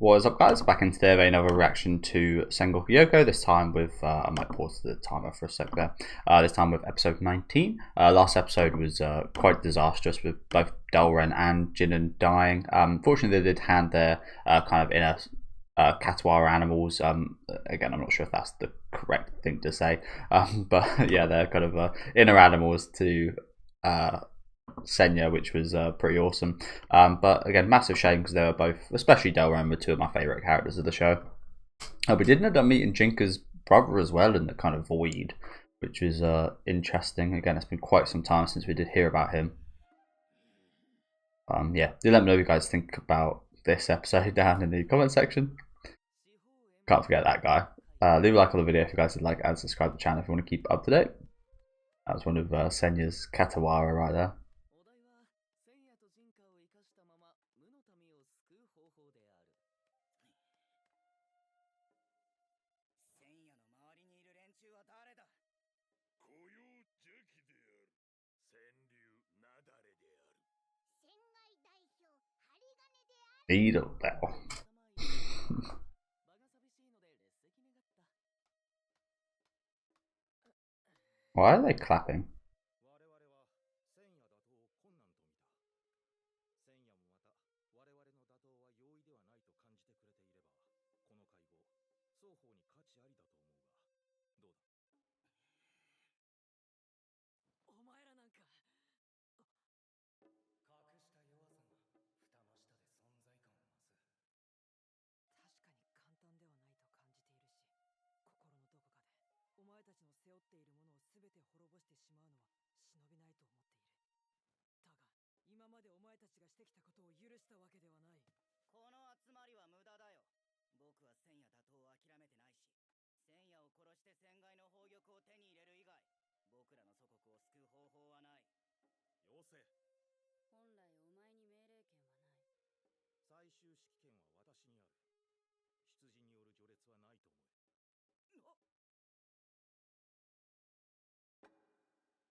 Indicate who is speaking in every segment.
Speaker 1: What is up, guys? Back in today with another reaction to Sengoku Youko, this time with, I might pause the timer for a sec there, this time with episode 19. Last episode was quite disastrous with both Delren and Jinan dying. Fortunately, they did hand their kind of inner Katawara animals, again, I'm not sure if that's the correct thing to say, but yeah, they're kind of inner animals to Senya, which was pretty awesome. But again, massive shame because they were both, especially Delren, were two of my favourite characters of the show. We did end up meeting Jinka's brother as well in the kind of void, which was interesting. Again, it's been quite some time since we did hear about him. Yeah, do let me know what you guys think about this episode down in the comment section. Can't forget that guy. Leave a like on the video if you guys would like, and subscribe to the channel if you want to keep up to date. That was one of Senya's Katawara right there. Needle bell. Why are they clapping?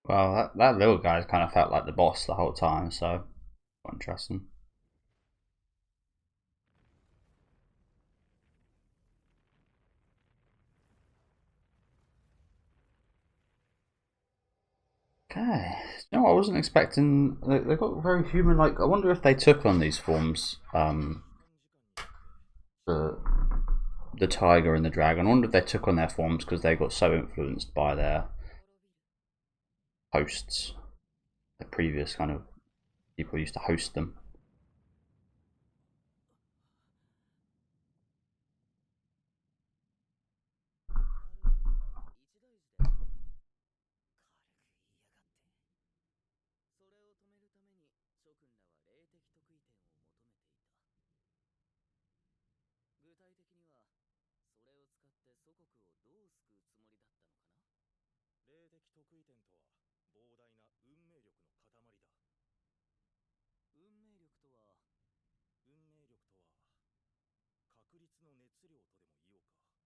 Speaker 1: Well, that little guy kind of felt like the boss the whole time, so quite interesting. Okay, you know, I wasn't expecting. They got very human-like. I wonder if they took on these forms, the tiger and the dragon. I wonder if they took on their forms because they got so influenced by their hosts, the previous kind of people used to host them.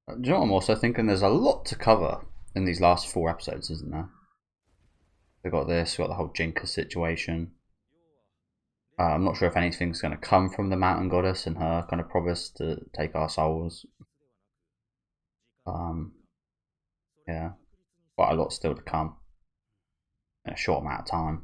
Speaker 1: Do you know what I'm also thinking? There's a lot to cover in these last 4 episodes, isn't there? We've got this, we've got the whole Jinka situation. I'm not sure if anything's going to come from the mountain goddess and her kind of promise to take our souls. Yeah, quite a lot still to come in a short amount of time.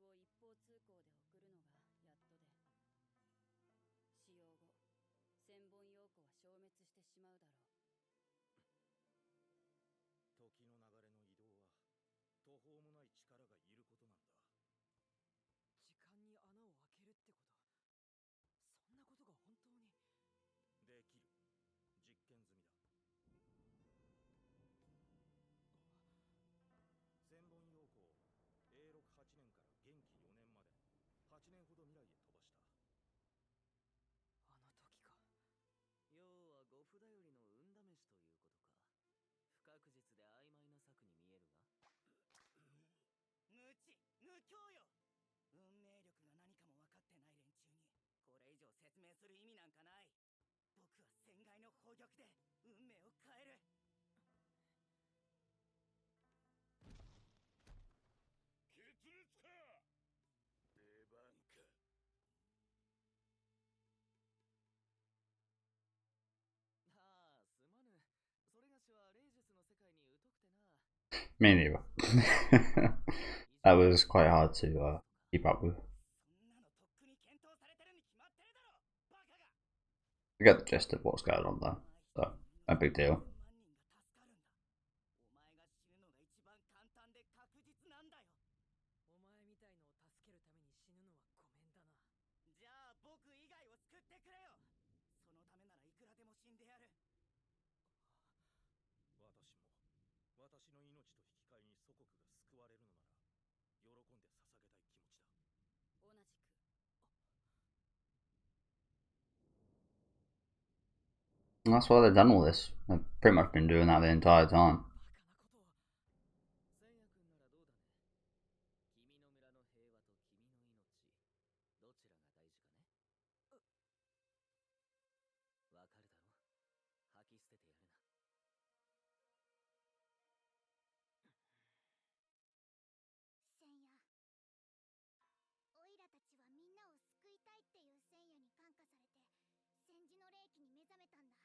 Speaker 2: を一方通行で送るのがやっとで、使用後千本陽子は消滅してしまうだろう。
Speaker 3: 時の流れの移動は途方もない力がいることなんだ。
Speaker 4: 時間に穴を開けるってこと、そんなことが本当に
Speaker 3: できる。実験済みだ。千本陽子を永禄8年から元気4年まで8年ほど未来へ飛ばした。
Speaker 4: あの時か。
Speaker 5: 要は御札よりの運試しということか。不確実で曖昧な策に見えるが。
Speaker 6: 無知無教よ。運命力が何かも分かってない連中にこれ以上説明する意味なんかない。僕は戦外の宝玉で運命を変える。
Speaker 3: 決裂か。出番か。
Speaker 5: ああ、すまぬ。それがしは霊術の世界に疎くてな。
Speaker 1: Me neither. That was quite hard to keep up with.
Speaker 6: そんなのとっくに検討されてるに決まってるだろ、バカが。
Speaker 1: I get the gist of what's going on though, so no big deal.
Speaker 6: 万人が助かるんだ。お前が死ぬのが一番簡単で確実なんだよ。
Speaker 4: お前みたいのを助けるために死ぬのはごめんだな。
Speaker 6: じゃあ僕以外を救ってくれよ。そのためならいくらでも死んでやる。
Speaker 3: 私も私の命と引き換えに祖国が救われるのなら喜んで捧げたい気持ちだ。
Speaker 2: 同じく。
Speaker 1: And that's why they've done all this. They've pretty much been doing that the entire time.
Speaker 5: バカなことを。千夜君ならどうだね。君の村の平和と君の命、どちらが大事かね。わかるだろ。吐き捨ててやるな。
Speaker 7: 千夜、オイラたちはみんなを救いたいっていう千夜に感化されて戦時の霊気に目覚めたんだ。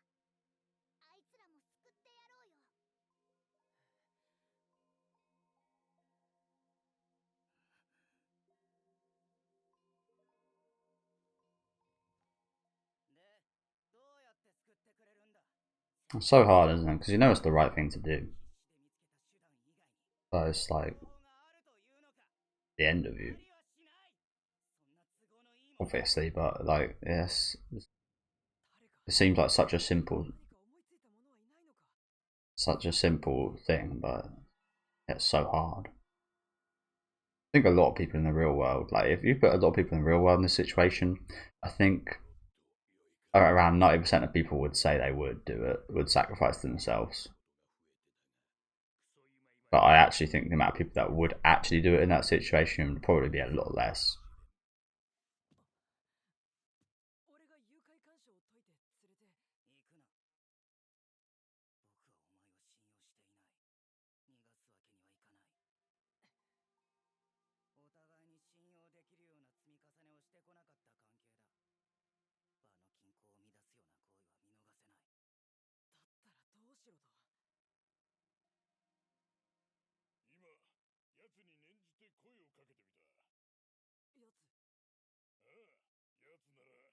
Speaker 7: あいつらも救ってやろうよ。
Speaker 6: で、どうやって救ってくれるんだ。
Speaker 1: It's so hard, isn't it? Because you know it's the right thing to do,
Speaker 6: 必死で見つけた手段以外に
Speaker 1: but it's like
Speaker 6: 方法があるというのか。
Speaker 1: the end of you,
Speaker 6: ありはしない。そんな都合のいいもの
Speaker 1: obviously. But like, yes,
Speaker 4: 誰か
Speaker 1: it seems like such a simple,
Speaker 4: 何か思いついた者はいないのか。
Speaker 1: such a simple thing, but it's so hard. I think a lot of people in the real world, like if you put a lot of people in the real world in this situation, I think around 90% of people would say they would do it, would sacrifice themselves. But I actually think the amount of people that would actually do it in that situation would probably be a lot less.
Speaker 4: 俺が誘拐干渉を解いて連れて。
Speaker 6: 行くな。僕はお前を信用していない。逃がすわけにはいかない。お互いに信用できるような積み重ねをしてこなかった関係だ。場の均衡を乱すような行為は見逃せない。
Speaker 4: だったらどうしろと。
Speaker 3: 今奴に念じて声をかけてみた。
Speaker 4: やつ。
Speaker 3: ああ、奴なら。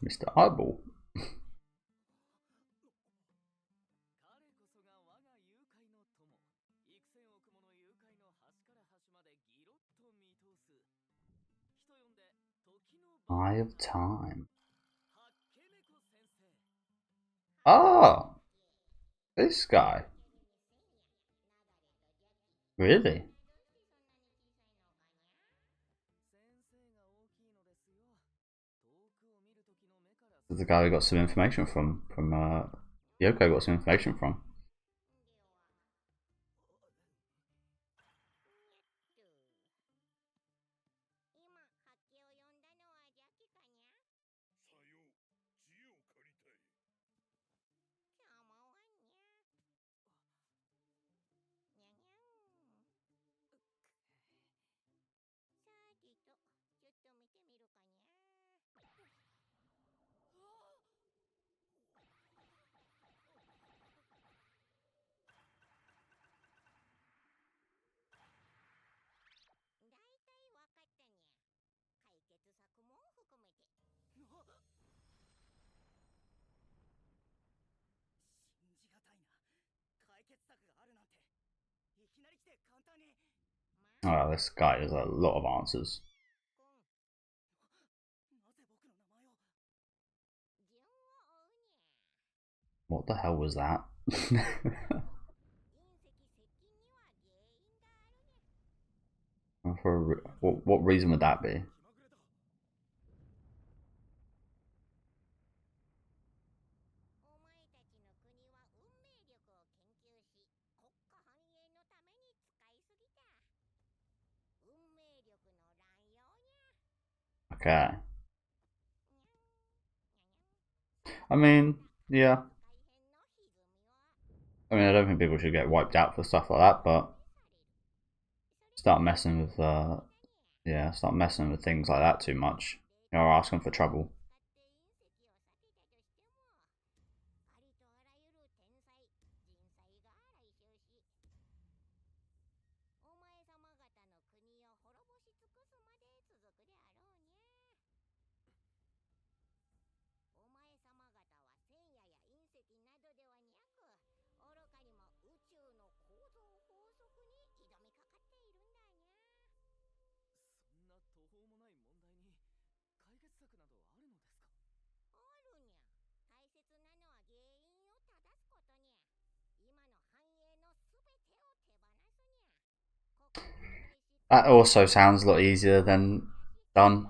Speaker 1: Mr. Eyeball.
Speaker 5: 彼こそが我が誘拐の友。幾千億もの誘拐の端から端までギロッと見通す。人呼んで時の
Speaker 1: Eye of Time.
Speaker 5: ハッケメコ先生。
Speaker 1: Ah, this guy. Really?
Speaker 5: 先生が大きいのですよ。遠くを見る時の目から。
Speaker 1: The guy we got some information from Yoko got some information from.
Speaker 7: 今、発見を呼んだのはジャキかにゃ。
Speaker 3: さよう、知恵を借りたい。
Speaker 7: かまわんにゃ。にゃにゃん。さてと、ちょっと見てみるかにゃ。
Speaker 6: 策があるなんていきなり来て簡単に。
Speaker 1: Oh, this guy has a lot of answers.
Speaker 6: なぜ僕の名前を。
Speaker 1: What the hell was that? What reason would that be?
Speaker 6: 気まぐれだ。
Speaker 1: Okay. I mean, yeah. I mean, I don't think people should get wiped out for stuff like that, but start messing with, yeah, start messing with things like that too much. You're asking for trouble.
Speaker 6: そんな途方もない問題に解決策などあるのですか。あるにゃ。解説なのは原因を正すことにゃ。今の繁栄の全てを手放すにゃ。国家の大使。
Speaker 1: That also sounds a lot easier than done.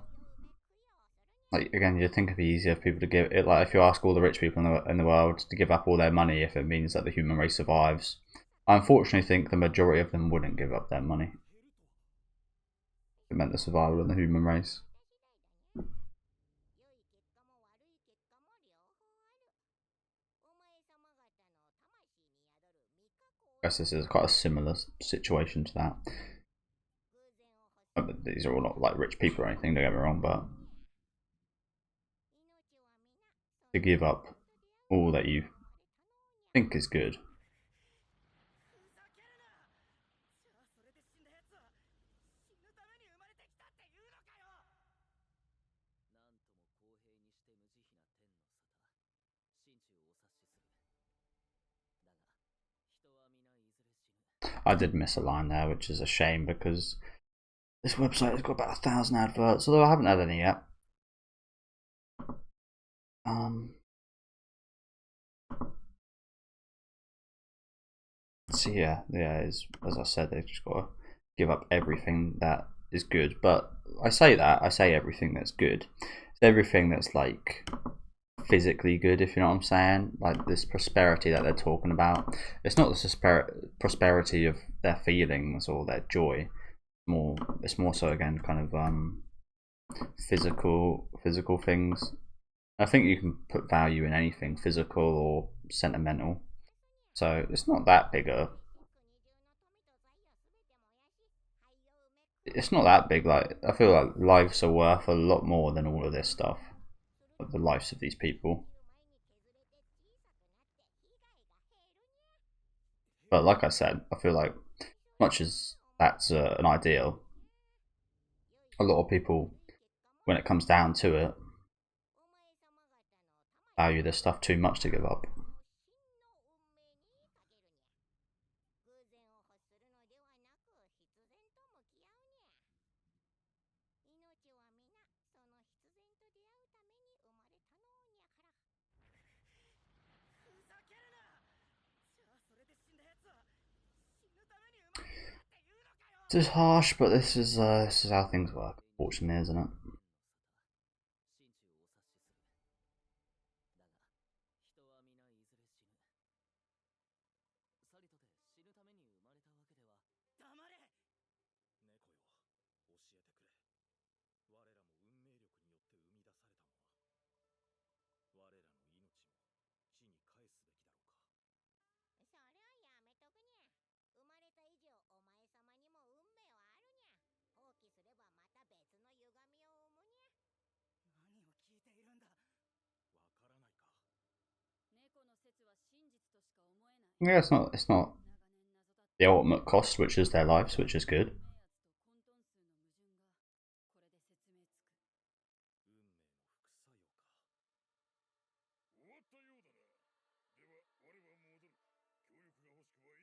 Speaker 1: Like again, you'd think it'd be easier for people to give it. Like if you ask all the rich people in the world to give up all their money if it means that the human race survives, I unfortunately think the majority of them wouldn't give up their money. It meant the survival of the human race. I guess this is quite a similar situation to that. These are all not like rich people or anything, don't get me wrong, but to give up all that you think is good.
Speaker 5: なんとも公平にして無慈悲な天の沙汰。心中を察しする。だが、人は皆いずれ死ぬ。
Speaker 1: I did miss a line there, which is a shame because this website has got about 1,000 adverts, although I haven't had any yet. So yeah, as I said, they've just got to give up everything that is good. But I say everything that's good. It's everything that's like physically good, if you know what I'm saying. Like this prosperity that they're talking about. It's not the prosperity of their feelings or their joy. It's more so again kind of physical things. I think you can put value in anything, physical or sentimental. So it's not that big it's not that big. Like I feel like lives are worth a lot more than all of this stuff. Like the lives of these people. But like I said, I feel like much as that's an ideal, a lot of people, when it comes down to it, value this stuff too much to give up. This is harsh, but this is how things work, unfortunately, isn't it?
Speaker 6: 猫よ、教えてくれ。我らも運命力によって生み出されたものは。我らの命に死に返すべきだろうか。
Speaker 1: Yeah, it's not the ultimate cost, which is their lives, which is good.
Speaker 3: 終わったようだな。では我は戻る。協力が欲しくはい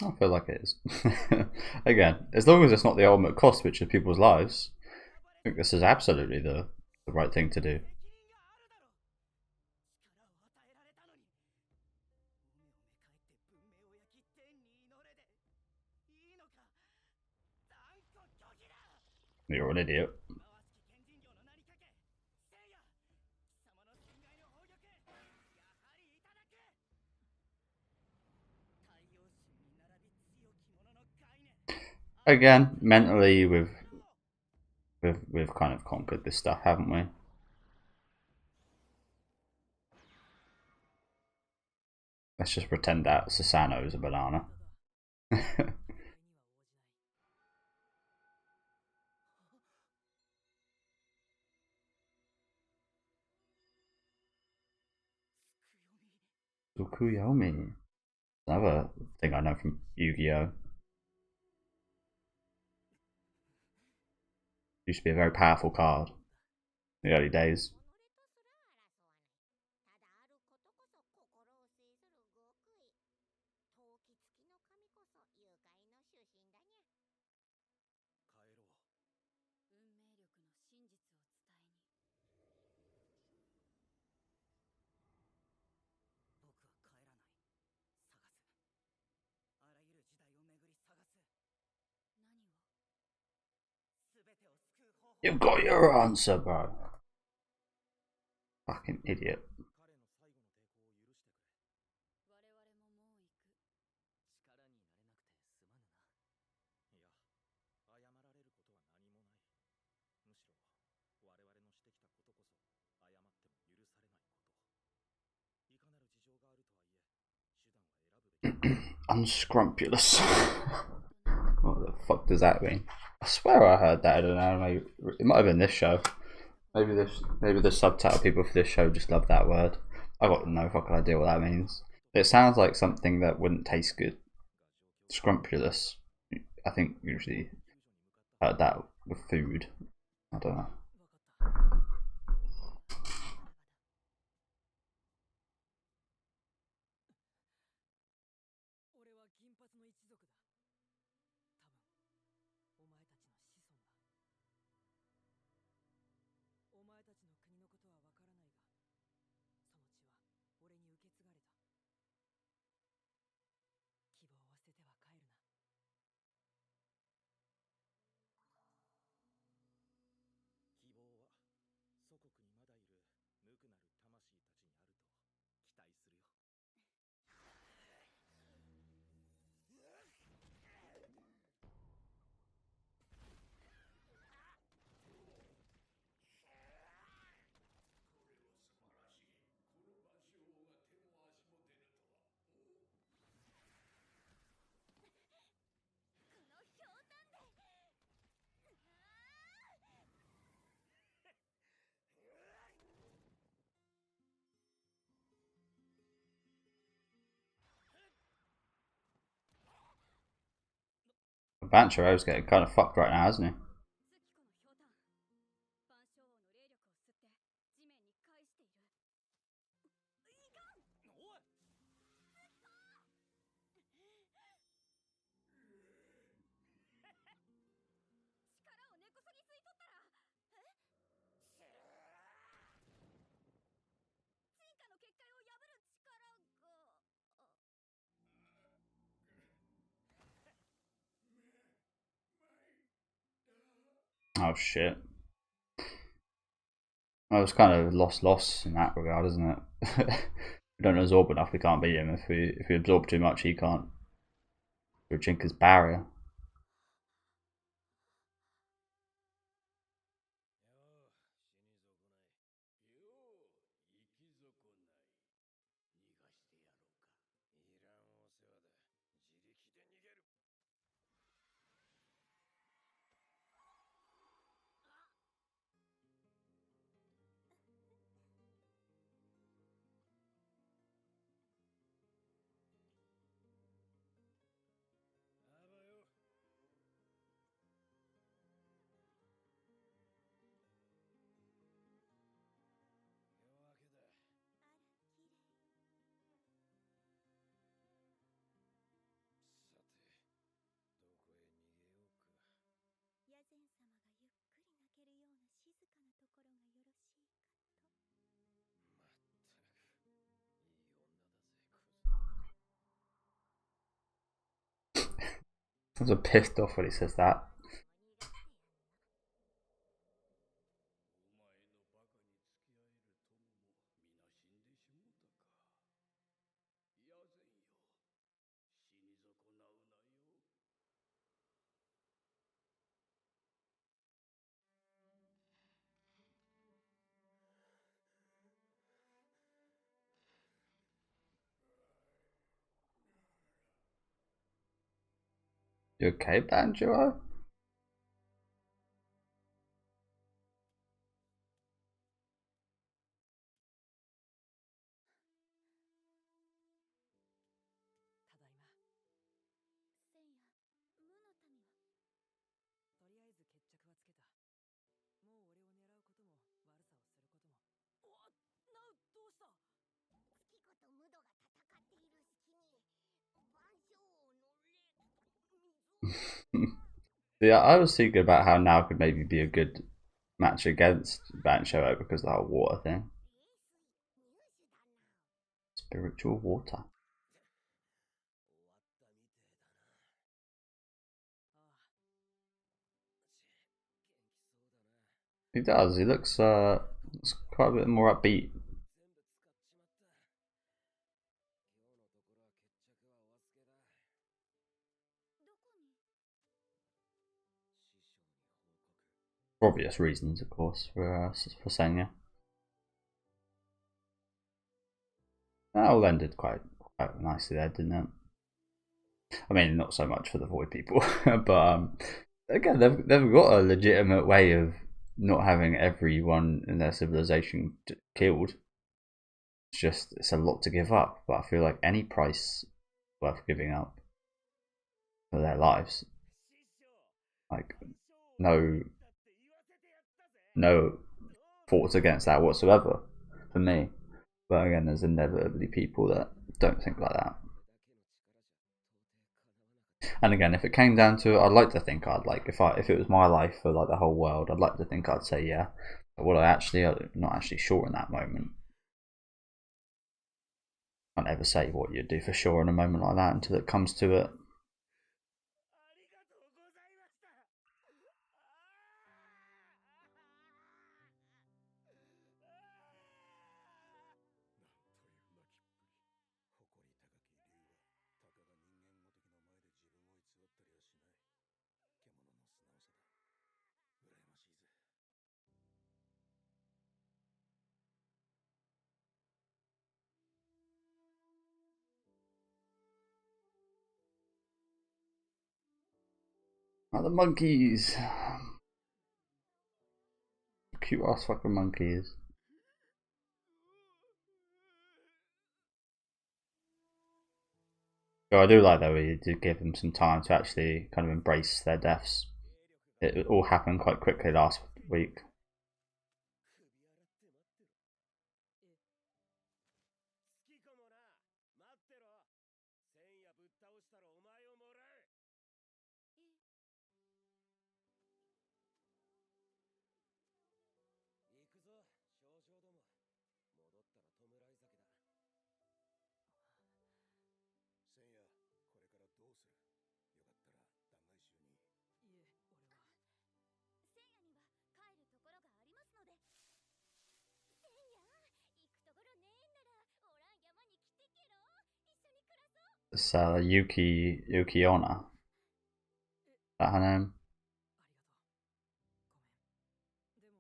Speaker 1: I feel like it is. Again, as long as it's not the ultimate cost, which is people's lives, I think this is absolutely the right thing to do.
Speaker 6: 力があるだろう。力を与えられたのに、運命をめかえって文明を焼き天に祈れでいいのか。断固拒否だ。
Speaker 1: You're an idiot.
Speaker 6: 回す貴賢人業の名にかけ、聖夜、貴様の戦骸の宝玉、やはりいただく。太陽神に並び強き者の概念。
Speaker 1: Again, mentally we've kind of conquered this stuff, haven't we? Let's just pretend that Susano is a banana. Tsukuyomi. Another thing I know from Yu-Gi-Oh! Used to be a very powerful card in the early days.
Speaker 6: 帰ろう。
Speaker 1: You've got your answer, bro. Fucking idiot.
Speaker 3: 彼の最後の抵抗を許してくれ。
Speaker 2: 我々ももう行く。
Speaker 5: 力になれなくてすまぬな。
Speaker 3: いや、謝られることは何もない。むしろ、我々のしてきたことこそ、謝っても許されないこと。いかなる事情があるとはいえ、手段は選ぶべき。
Speaker 1: Unscrupulous. What the fuck does that mean? I swear I heard that in an anime. It might have been this show. Maybe the subtitle people for this show just love that word. I got no fucking idea what that means. It sounds like something that wouldn't taste good. Scrumpulous. I think usually heard that with food. I don't know.
Speaker 4: 俺は銀髪の一族だ。多分お前たちの子孫だ。お前たちの国のことはわからないが、その血は俺に受け継がれた。希望を捨てては帰るな。
Speaker 3: 希望は祖国にまだいる無垢なる魂たちにあると期待するよ。
Speaker 1: Banchero's getting kind of fucked right now, isn't he?
Speaker 2: 月湖の氷炭。万象王の霊力を吸って地面に返している。いかん。
Speaker 3: おい、
Speaker 2: 力を根こそぎ吸い取ったら。進化の結界を破る力が。
Speaker 1: Oh shit. I was kind of loss in that regard, isn't it? If we don't absorb enough, we can't beat him. If we absorb too much, he can't. Through Jinka's barrier.
Speaker 3: あばよ、
Speaker 1: I was a pissed off when he says that. You okay, Banjo?
Speaker 4: ただいま。
Speaker 7: せんや、無の民は
Speaker 4: とりあえず決着はつけた。もう俺を狙うことも悪さをすることも。なう、どうした？
Speaker 7: 月子と無度が戦っている隙に万象王の霊
Speaker 1: Yeah, I was thinking about how now could maybe be a good match against Bancho because of the whole water thing. Spiritual water. He does. He looks quite a bit more upbeat.
Speaker 7: どこに
Speaker 1: For obvious reasons, of course, for Senya. That all ended quite nicely there, didn't it? I mean, not so much for the Void people, but again, they've got a legitimate way of not having everyone in their civilization killed. It's a lot to give up, but I feel like any price worth giving up for their lives, like no thoughts against that whatsoever for me. But again, there's inevitably people that don't think like that. And again, if it came down to it, I'd like to think I'd like if it was my life for like the whole world, I'd like to think I'd say yeah. But I'm not actually sure in that moment. I can't ever say what you'd do for sure in a moment like that until it comes to it. Oh, the monkeys! Cute ass fucking monkeys. So I do like that we did give them some time to actually kind of embrace their deaths. It all happened quite quickly last week.
Speaker 7: せんやには帰るところがありますので。せんや、行くところねえんならおらん山に来てけろ。一緒に暮らそう。
Speaker 1: It's Yukiona. Is that her name?
Speaker 4: あり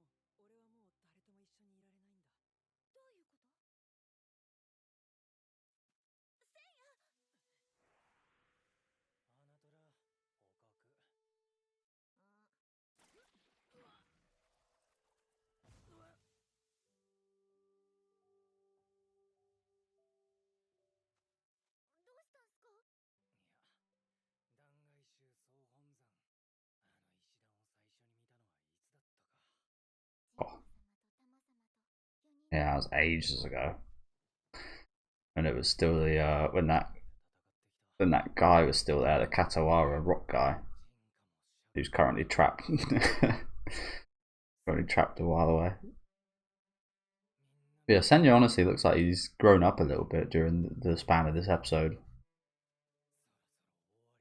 Speaker 4: がとう。ごめん。でも俺はもう誰とも一緒にいられないんだ。
Speaker 7: どういうこと？せんや。
Speaker 3: アナトラ捕獲。
Speaker 7: どうしたんすか？
Speaker 3: いや、断崖宗総本山。あの石段を最初に見たのはいつだったか。
Speaker 1: Oh. Yeah, that was ages ago. And it was still the when that guy was still there, the Katawara rock guy, who's currently trapped. Currently trapped a while away. But yeah, Senya honestly looks like he's grown up a little bit during the span of this episode.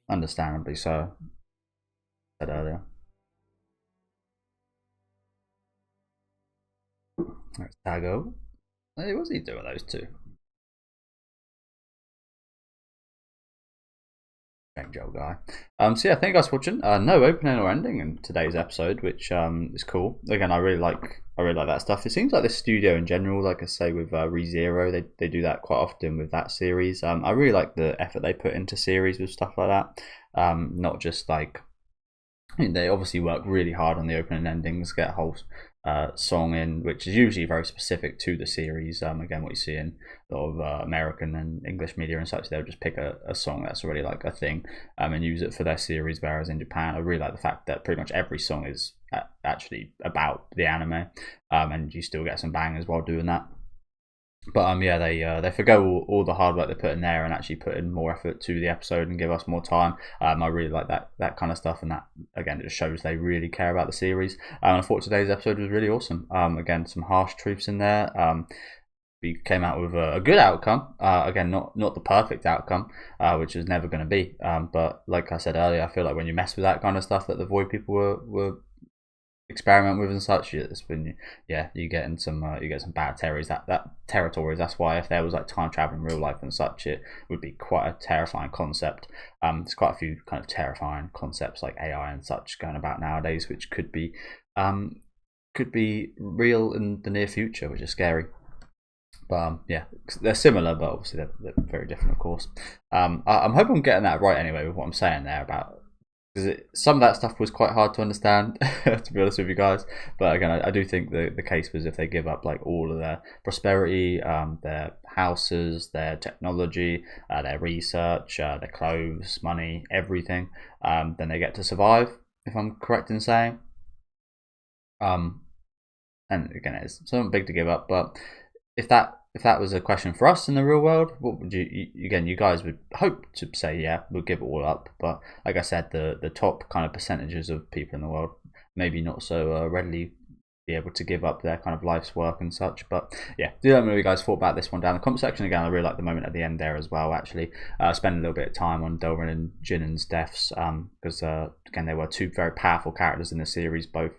Speaker 1: Understandably so. Said earlier. There's Tago. Hey, what's he doing with those two? Strange old guy. So yeah, thank you guys for watching. No opening or ending in today's episode, which is cool. Again, I really like that stuff. It seems like the studio in general, like I say with ReZero, they do that quite often with that series. I really like the effort they put into series with stuff like that. Not just like, I mean, they obviously work really hard on the opening and endings, get a whole song in, which is usually very specific to the series. Again, what you see in a lot of American and English media and such, they'll just pick a song that's already like a thing and use it for their series. Whereas in Japan, I really like the fact that pretty much every song is actually about the anime, and you still get some bangers while doing that. But yeah, they forgo all the hard work they put in there and actually put in more effort to the episode and give us more time. I really like that kind of stuff, and that again it just shows they really care about the series. And I thought today's episode was really awesome. Again, some harsh truths in there. We came out with a good outcome. Again, not the perfect outcome, which is never going to be. But like I said earlier, I feel like when you mess with that kind of stuff that the Void people were experiment with and such, it's when you get in some bad territories. That territories. That's why if there was like time travel in real life and such, it would be quite a terrifying concept. There's quite a few kind of terrifying concepts like AI and such going about nowadays, which could be real in the near future, which is scary. But yeah, they're similar, but obviously they're very different, of course. I'm hoping I'm getting that right anyway with what I'm saying there about. Because some of that stuff was quite hard to understand, to be honest with you guys. But again, I do think the case was if they give up like all of their prosperity, their houses, their technology, their research, their clothes, money, everything, then they get to survive, if I'm correct in saying. And again, it's something big to give up, but if that was a question for us in the real world, what would you guys would hope to say, yeah, we'll give it all up. But like I said, the top kind of percentages of people in the world maybe not so readily be able to give up their kind of life's work and such. But yeah, do let me know what you guys thought about this one down in the comment section. Again, I really like the moment at the end there as well, actually. Spend a little bit of time on Delrin and Jinnen's deaths, because again, they were two very powerful characters in the series, both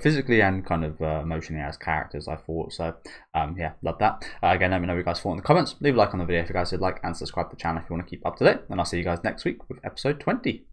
Speaker 1: physically and kind of emotionally as characters, I thought. So yeah, love that. Again, let me know what you guys thought in the comments. Leave a like on the video if you guys did like, and subscribe to the channel if you want to keep up to date. And I'll see you guys next week with episode 20.